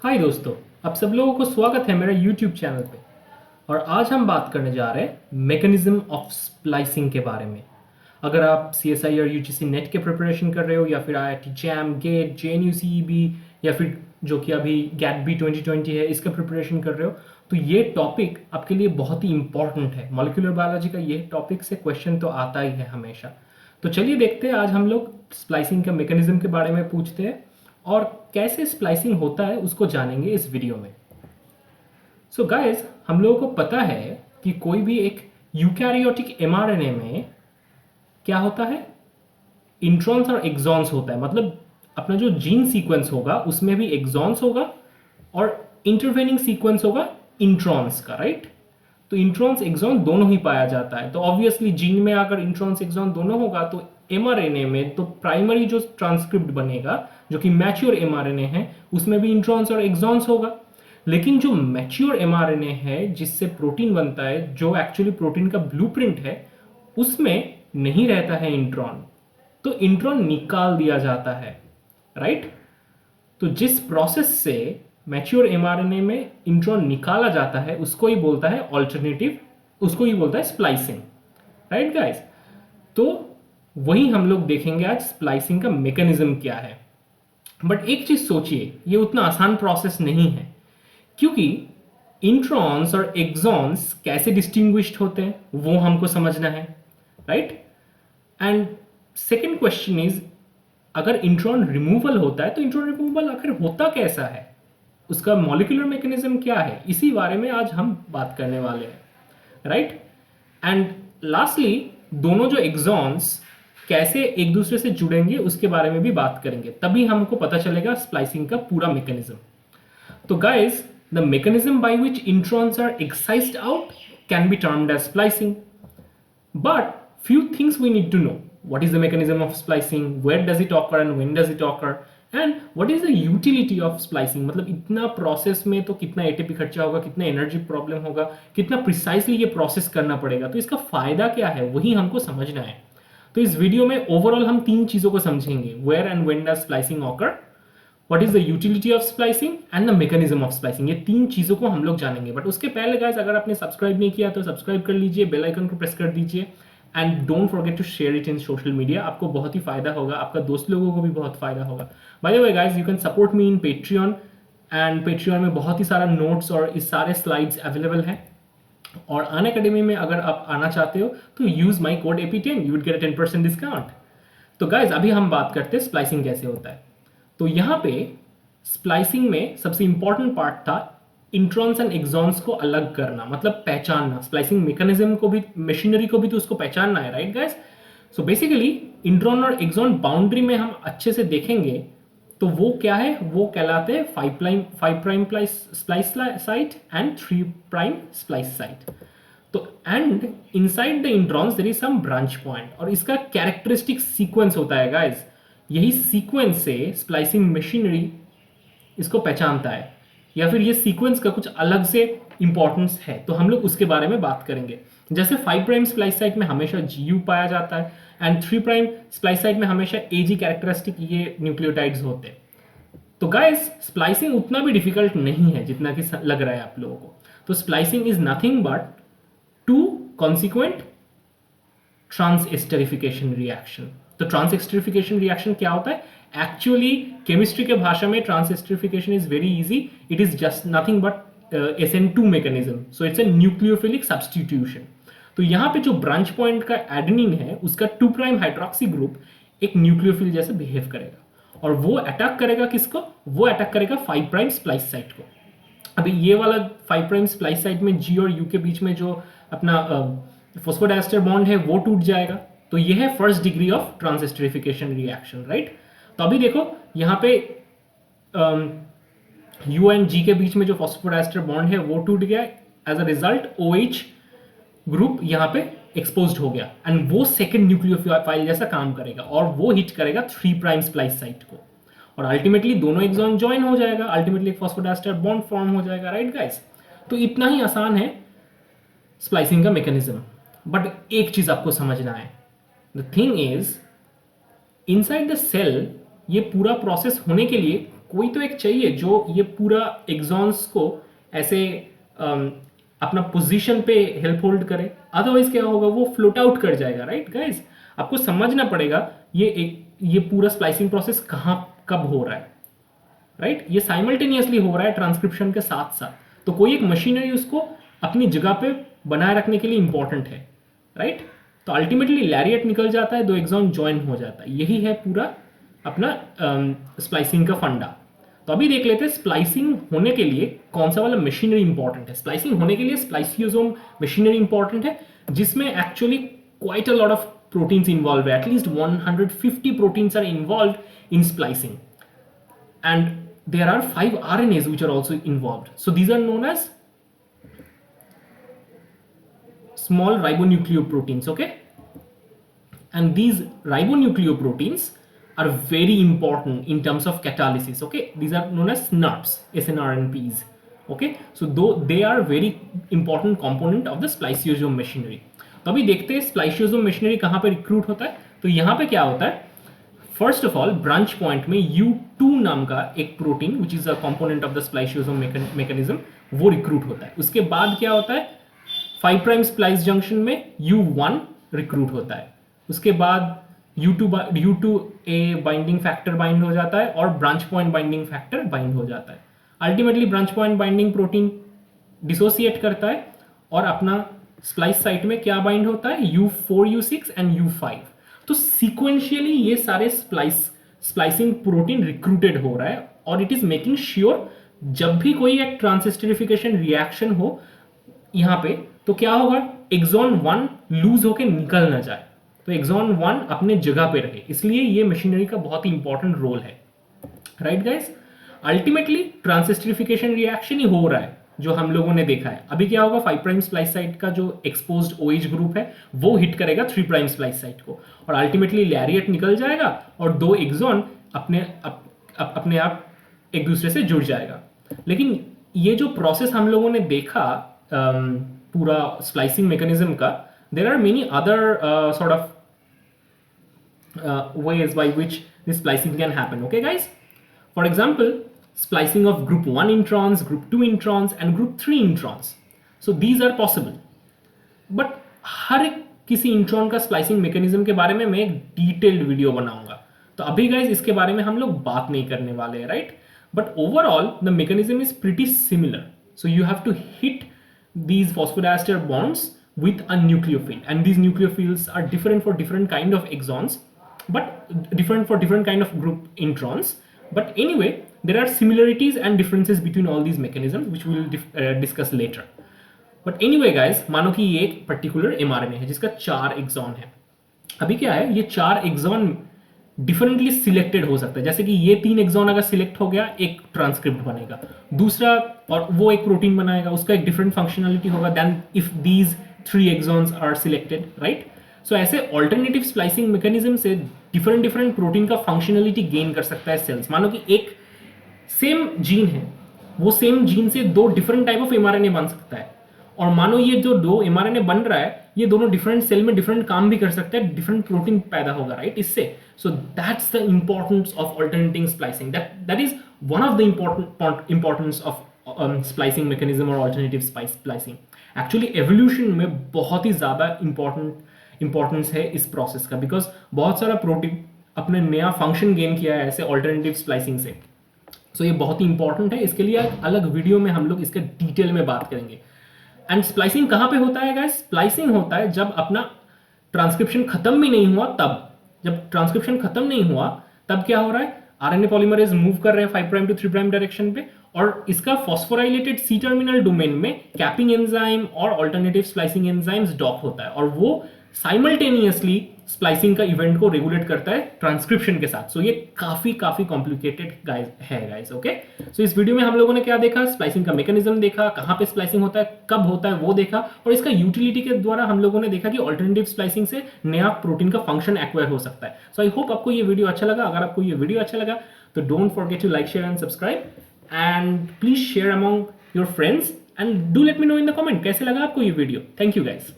हाय दोस्तों, आप सब लोगों को स्वागत है मेरे YouTube चैनल पे। और आज हम बात करने जा रहे हैं मैकेनिज्म ऑफ स्प्लाइसिंग के बारे में। अगर आप CSI और UGC नेट के प्रिपरेशन कर रहे हो या फिर IIT JAM, GATE, JNU CEB या फिर जो कि अभी गैट बी 2020 है इसका प्रिपरेशन कर रहे हो, तो ये टॉपिक आपके लिए बहुत ही इंपॉर्टेंट है। मॉलिक्यूलर बायोलॉजी का ये टॉपिक से क्वेश्चन तो आता ही है हमेशा। तो चलिए देखते हैं, आज हम लोग स्प्लाइसिंग का मैकेनिज्म के बारे में पूछते हैं और कैसे स्प्लाइसिंग होता है उसको जानेंगे इस वीडियो में। सो गाइस, हम लोगों को पता है कि कोई भी एक यूकैरियोटिक mRNA में क्या होता है, इंट्रॉन्स और एक्सॉन्स होता है। मतलब अपना जो जीन सीक्वेंस होगा उसमें भी एक्सॉन्स होगा और इंटरवेनिंग सीक्वेंस होगा इंट्रॉन्स का, राइट। तो इंट्रॉन्स एक्सॉन दोनों ही पाया जाता है। तो ऑब्वियसली जीन में अगर इंट्रॉन्स एक्सॉन दोनों होगा तो mRNA में तो प्राइमरी जो ट्रांसक्रिप्ट बनेगा जो कि मैच्योर mRNA है उसमें भी इंट्रॉन्स और एक्सॉन्स होगा। लेकिन जो मैच्योर mRNA है जिससे प्रोटीन बनता है, जो एक्चुअली प्रोटीन का ब्लूप्रिंट है, उसमें नहीं रहता है इंट्रॉन। तो इंट्रॉन निकाल दिया जाता है, राइट। तो जिस प्रोसेस से मैच्योर mRNA में इंट्रॉन निकाला जाता है उसको ही बोलता है ऑल्टरनेटिव, उसको ही बोलता है स्प्लाइसिंग, राइट गाइस। तो वही हम लोग देखेंगे आज, स्प्लाइसिंग का मैकेनिज्म क्या है। बट एक चीज सोचिए, ये उतना आसान प्रोसेस नहीं है, क्योंकि इंट्रॉन्स और एक्सॉन्स कैसे डिस्टिंग्विश्ड होते हैं वो हमको समझना है, right. And second question is, अगर इंट्रॉन रिमूवल होता है तो इंट्रॉन रिमूवल आखिर होता कैसा है, उसका मॉलिक्यूलर मैकेनिज्म क्या है, इसी बारे में आज हम बात करने वाले हैं, राइट। एंड लास्टली दोनों जो एक्सॉन्स कैसे एक दूसरे से जुड़ेंगे उसके बारे में भी बात करेंगे, तभी हमको पता चलेगा स्प्लाइसिंग का पूरा मैकेनिज्म। तो guys, the mechanism by which introns are excised out can be termed as splicing, but few things we need to know. What is the mechanism of splicing, where does it occur and when does it occur, and what is the utility of splicing। मतलब इतना process में तो कितना ATP खर्चा होगा, कितना energy problem होगा, कितना प्रिसाइसली ये प्रोसेस करना पड़ेगा, तो इसका फायदा क्या है वही हमको समझना है। तो इस वीडियो में ओवरऑल हम तीन चीजों को समझेंगे, where and when does splicing occur, what is the utility of splicing and the mechanism of splicing. ये तीन चीजों को हम लोग जानेंगे। बट उसके पहले गाइस, अगर आपने सब्सक्राइब नहीं किया तो सब्सक्राइब कर लीजिए, बेल आइकन को प्रेस कर दीजिए and don't forget to share it in social media. आपको बहुत ही फायदा होगा, आपका दोस्त लोगों को भी बहुत फायदा होगा। By the way guys, you can support me in Patreon, and Patreon में बहुत ही सारा नोट्स और इस सारे स्लाइड्स अवेलेबल हैं। और अनअकैडमी में अगर आप आना चाहते हो तो use my code AP10, you will get 10% discount. तो गाइज, अभी हम बात करते हैं स्प्लाइसिंग कैसे होता है। तो यहाँ पे स्प्लाइसिंग में सबसे इंपॉर्टेंट पार्ट था इंट्रॉन्स एंड एक्सॉन्स को अलग करना, मतलब पहचानना। स्प्लाइसिंग मैकेनिज्म को भी, मशीनरी को भी तो उसको पहचानना है, right guys. So basically intron और एक्सॉन बाउंड्री में हम अच्छे से देखेंगे तो वो क्या है, वो कहलाते हैं 5 prime splice site and 3 prime splice site. तो and inside the introns there is some branch point, और इसका कैरेक्टरिस्टिक सीक्वेंस होता है गाइज। यही सीक्वेंस से स्प्लाइसिंग मशीनरी इसको पहचानता है, या फिर ये सीक्वेंस का कुछ अलग से इंपॉर्टेंस है, तो हम लोग उसके बारे में बात करेंगे। जैसे 5 प्राइम स्प्लाइस साइट में हमेशा GU पाया जाता है एंड 3 प्राइम स्प्लाइस साइट में हमेशा AG कैरेक्टरिस्टिक ये न्यूक्लियोटाइड्स होते हैं। तो गाइस, स्प्लाइसिंग उतना भी डिफिकल्ट नहीं है जितना कि लग रहा है आप लोगों को। तो splicing is nothing but 2 consequent transesterification reaction. तो ट्रांसएस्टरिफिकेशन रिएक्शन क्या होता है? एक्चुअली केमिस्ट्री के भाषा में transesterification is very easy, it is just nothing but SN2 mechanism, so it's a nucleophilic substitution. तो यहाँ पे जो ब्रांच पॉइंट का एडेनिन है उसका 2 प्राइम हाइड्रोक्सी ग्रुप एक न्यूक्लियोफिल जैसे बिहेव करेगा, और वो अटैक करेगा किसको? वो अटैक करेगा 5 प्राइम स्प्लाइस साइट को। अभी ये वाला 5 प्राइम स्प्लाइस साइट में G और U के बीच में जो अपना फॉस्फोडाइस्टर बॉन्ड है वो टूट जाएगा। तो ये है first degree of transesterification reaction, right. तो अभी देखो यहाँ पे U एंड G के बीच में जो फॉस्फोडाइस्टर बॉन्ड है वो टूट गया, as a result OH group यहाँ पे एक्सपोज्ड हो गया, एंड वो सेकंड न्यूक्लियोफाइल जैसा काम करेगा और वो हिट करेगा 3 प्राइम स्प्लाइस साइट को, और अल्टीमेटली दोनों एक्सॉन ज्वाइन हो जाएगा, अल्टीमेटली एक फॉस्फोडाइस्टर बॉन्ड फॉर्म हो जाएगा, राइट गाइस। तो इतना ही आसान है स्प्लाइसिंग का मैकेनिज्म। बट एक चीज आपको समझना है, the thing is inside the cell ये पूरा प्रोसेस होने के लिए कोई तो एक चाहिए जो ये पूरा एक्सॉन्स को ऐसे अपना पोजीशन पे हेल्प होल्ड करे, अदरवाइज क्या होगा, वो फ्लोट आउट कर जाएगा, राइट गाइस। आपको समझना पड़ेगा ये पूरा स्प्लाइसिंग प्रोसेस कहाँ कब हो रहा है, राइट। ये साइमल्टेनियसली हो रहा है ट्रांसक्रिप्शन के साथ साथ, तो कोई एक मशीनरी उसको अपनी जगह पे बनाए रखने के लिए इंपॉर्टेंट है, राइट। तो अल्टीमेटली लैरिएट निकल जाता है, दो एक्सॉन ज्वाइन हो जाता है, यही है पूरा अपना स्प्लाइसिंग का फंडा। तो अभी देख लेते हैं स्प्लाइसिंग होने के लिए कौन सा वाला मशीनरी इंपॉर्टेंट है। स्प्लाइसिंग होने के लिए स्प्लाइसियोसोम मशीनरी इंपॉर्टेंट है, जिसमें actually quite a lot of proteins involve है, at least 150 proteins are involve in splicing, and there are 5 RNAs which are also involved. So these are known as small ribonucleoproteins, okay? And these ribonucleoproteins are very important in terms of catalysis, okay? These are known as SNRPs, SNRNPs, okay? So though they are very important component of the spliceosome machinery. तो अभी देखते हैं spliceosome machinery कहाँ पे recruit होता है। तो यहाँ पे क्या होता है, first of all branch point में U2 नाम का एक protein which is a component of the spliceosome mechanism, वो रिक्रूट होता है। उसके बाद क्या होता है, 5 प्राइम स्प्लाइस जंक्शन में U1 रिक्रूट होता है। उसके बाद U2A बाइंडिंग फैक्टर बाइंड हो जाता है और branch point binding factor bind हो जाता है। Ultimately branch point binding protein dissociate करता है और अपना स्प्लाइस साइट में क्या बाइंड होता है, U4, U6 एंड U5। तो सीक्वेंशियली ये सारे स्प्लाइसिंग प्रोटीन रिक्रूटेड हो रहा है और इट इज मेकिंग श्योर जब भी कोई एक ट्रांसिस्टरिफिकेशन रिएक्शन हो यहां पे, तो क्या होगा, एक्सॉन 1 लूज होके निकल ना जाए, तो एक्सॉन 1 अपने जगह पे रहे। इसलिए ये मशीनरी का बहुत ही इंपॉर्टेंट रोल है, राइट गाइस। अल्टीमेटली ट्रांसिस्टरिफिकेशन रिएक्शन ही हो रहा है जो हम लोगों ने देखा है। अभी क्या होगा, 5 प्राइम स्प्लाइस साइट का जो एक्सपोज्ड OH ग्रुप है वो हिट करेगा 3 प्राइम स्प्लाइस साइट को और अल्टीमेटली लैरिएट निकल जाएगा और 2 एक्सॉन अपने आप एक दूसरे से जुड़ जाएगा। लेकिन ये जो प्रोसेस हम लोगों ने देखा पूरा स्प्लाइसिंग मैकेनिज्म का, there are many other sort of ways by which this splicing can happen, okay guys. For example, splicing of group 1 introns, group 2 introns and group 3 introns. So these are possible. But हर एक किसी intron का splicing mechanism के बारे में मैं एक detailed video बनाऊंगा, तो अभी गाइज इसके बारे में हम लोग बात नहीं करने वाले हैं, right. But overall the mechanism is pretty similar, so you have to hit these phosphodiester bonds with a nucleophile, and these nucleophiles are different for different kind of exons, but different for different kind of group introns. But anyway, there are similarities and differences between all these mechanisms which we will discuss later. But anyway guys, मानो कि ये एक particular mRNA है जिसका 4 axon है। अभी क्या है, ये 4 एक्सॉन डिफरेंटली सिलेक्टेड हो सकता है, जैसे कि ये 3 एक्सॉन अगर सिलेक्ट हो गया, एक ट्रांसक्रिप्ट बनेगा, दूसरा और वो एक प्रोटीन बनाएगा, उसका एक डिफरेंट फंक्शनलिटी होगा then if these 3 exons are selected, right. So ऐसे ऑल्टरनेटिव स्प्लाइसिंग मैकेनिज्म से डिफरेंट प्रोटीन का फंक्शनलिटी गेन कर सकता है सेल्स। मानो कि एक सेम जीन है, वो सेम जीन से 2 डिफरेंट टाइप ऑफ mRNA बन सकता है, और मानो ये जो 2 mRNA बन रहा है, ये दोनों डिफरेंट सेल में डिफरेंट काम भी कर सकते हैं, डिफरेंट प्रोटीन पैदा होगा, राइट, इससे। So that's the importance of alternating splicing, that is one of the importance of splicing mechanism और अल्टरनेटिव स्प्लाइसिंग। एक्चुअली एवोल्यूशन में बहुत ही ज्यादा इंपॉर्टेंस है इस प्रोसेस का, बिकॉज बहुत सारा प्रोटीन अपने नया फंक्शन गेन किया है ऐसे अल्टरनेटिव स्प्लाइसिंग से। सो ये बहुत ही इंपॉर्टेंट है, इसके लिए अलग वीडियो में हम लोग इसके डिटेल में बात करेंगे। एंड स्प्लाइसिंग कहां पे होता है गाइस? स्प्लाइसिंग होता है जब अपना ट्रांसक्रिप्शन खत्म भी नहीं हुआ, तब जब ट्रांसक्रिप्शन खत्म नहीं हुआ तब क्या हो रहा है, आरएनए पॉलीमरेज मूव कर रहे हैं 5 प्राइम टू 3 प्राइम डायरेक्शन पे, और इसका फॉस्फोराइलेटेड सी टर्मिनल डोमेन में कैपिंग एंजाइम और अल्टरनेटिव स्प्लाइसिंग एंजाइम्स डॉक होता है, और वो साइमल्टेनियसली स्प्लाइसिंग का इवेंट को रेगुलेट करता है ट्रांसक्रिप्शन के साथ। सो ये काफी कॉम्प्लिकेटेड गाइस, ओके। सो इस वीडियो में हम लोगों ने क्या देखा, स्प्लाइसिंग का मैकेनिज्म देखा, कहां पे स्प्लाइसिंग होता है, कब होता है वो देखा, और इसका यूटिलिटी के द्वारा हम लोगों ने देखा कि अल्टरनेटिव स्प्लाइसिंग से नया प्रोटीन का फंक्शन एक्वायर हो सकता है। सो आई होप आपको ये वीडियो अच्छा लगा। अगर आपको ये वीडियो अच्छा लगा तो don't forget to like, share and subscribe, and please share among your friends, and do let me know in the comment कैसे लगा आपको ये वीडियो। Thank you guys.